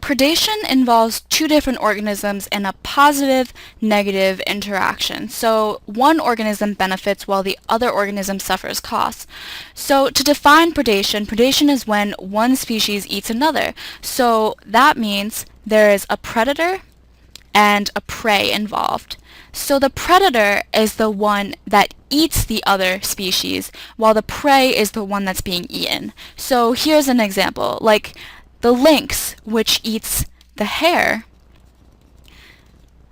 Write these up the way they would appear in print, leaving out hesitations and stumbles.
predation involves two different organisms in a positive-negative interaction. So one organism benefits while the other organism suffers costs. So to define predation, predation is when one species eats another. So that means there is a predator and a prey involved. So the predator is the one that eats the other species, while the prey is the one that's being eaten. So here's an example, like the lynx, which eats the hare.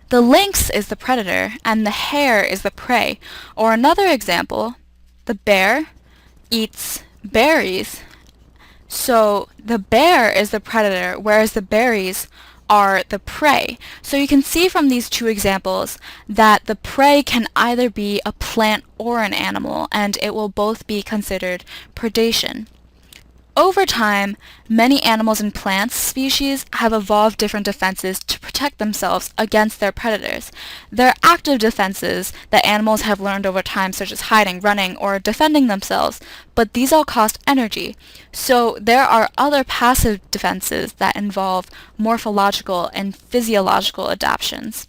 The lynx is the predator, and the hare is the prey. Or another example, the bear eats berries. So the bear is the predator, whereas the berries are the prey. So you can see from these two examples that the prey can either be a plant or an animal, and it will both be considered predation. Over time, many animals and plant species have evolved different defenses to protect themselves against their predators. There are active defenses that animals have learned over time, such as hiding, running, or defending themselves, but these all cost energy. So there are other passive defenses that involve morphological and physiological adaptations.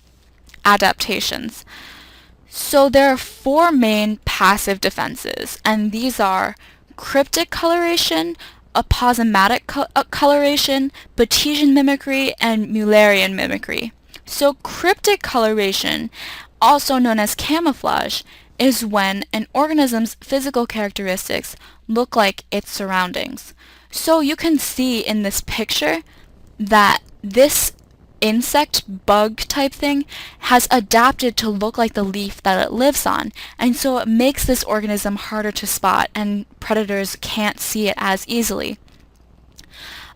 So there are four main passive defenses, and these are cryptic coloration, aposematic coloration, Predation mimicry, and Mullerian mimicry. So cryptic coloration, also known as camouflage, is when an organism's physical characteristics look like its surroundings. So you can see in this picture that this insect bug type thing has adapted to look like the leaf that it lives on, and so it makes this organism harder to spot and predators can't see it as easily.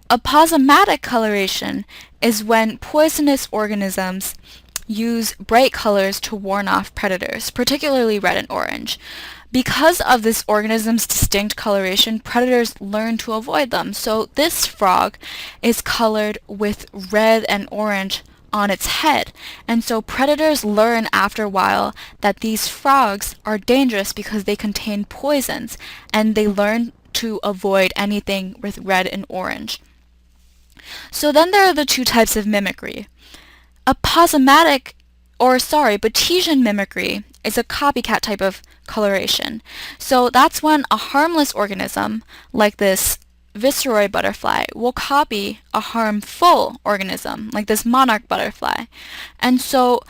Aposematic coloration is when poisonous organisms use bright colors to warn off predators, particularly red and orange. Because of this organism's distinct coloration, predators learn to avoid them. So this frog is colored with red and orange on its head. And so predators learn after a while that these frogs are dangerous because they contain poisons, and they learn to avoid anything with red and orange. So then there are the two types of mimicry. Predation mimicry is a copycat type of coloration. So that's when a harmless organism, like this viceroy butterfly, will copy a harmful organism, like this monarch butterfly. And so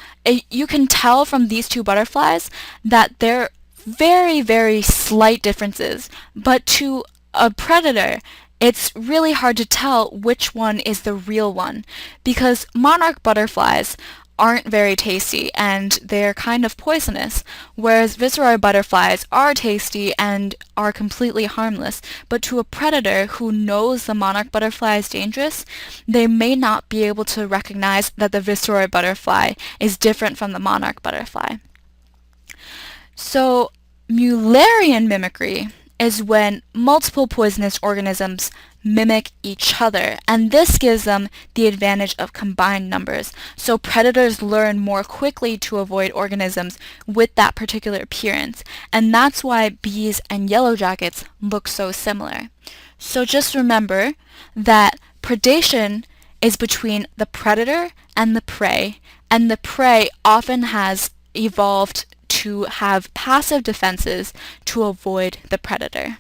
you can tell from these two butterflies that they're very, very slight differences, but to a predator, it's really hard to tell which one is the real one, because monarch butterflies aren't very tasty and they're kind of poisonous, whereas viceroy butterflies are tasty and are completely harmless. But to a predator who knows the monarch butterfly is dangerous, they may not be able to recognize that the viceroy butterfly is different from the monarch butterfly. So Mullerian mimicry is when multiple poisonous organisms mimic each other, and this gives them the advantage of combined numbers. So predators learn more quickly to avoid organisms with that particular appearance, and that's why bees and yellow jackets look so similar. So just remember that predation is between the predator and the prey often has evolved to have passive defenses to avoid the predator.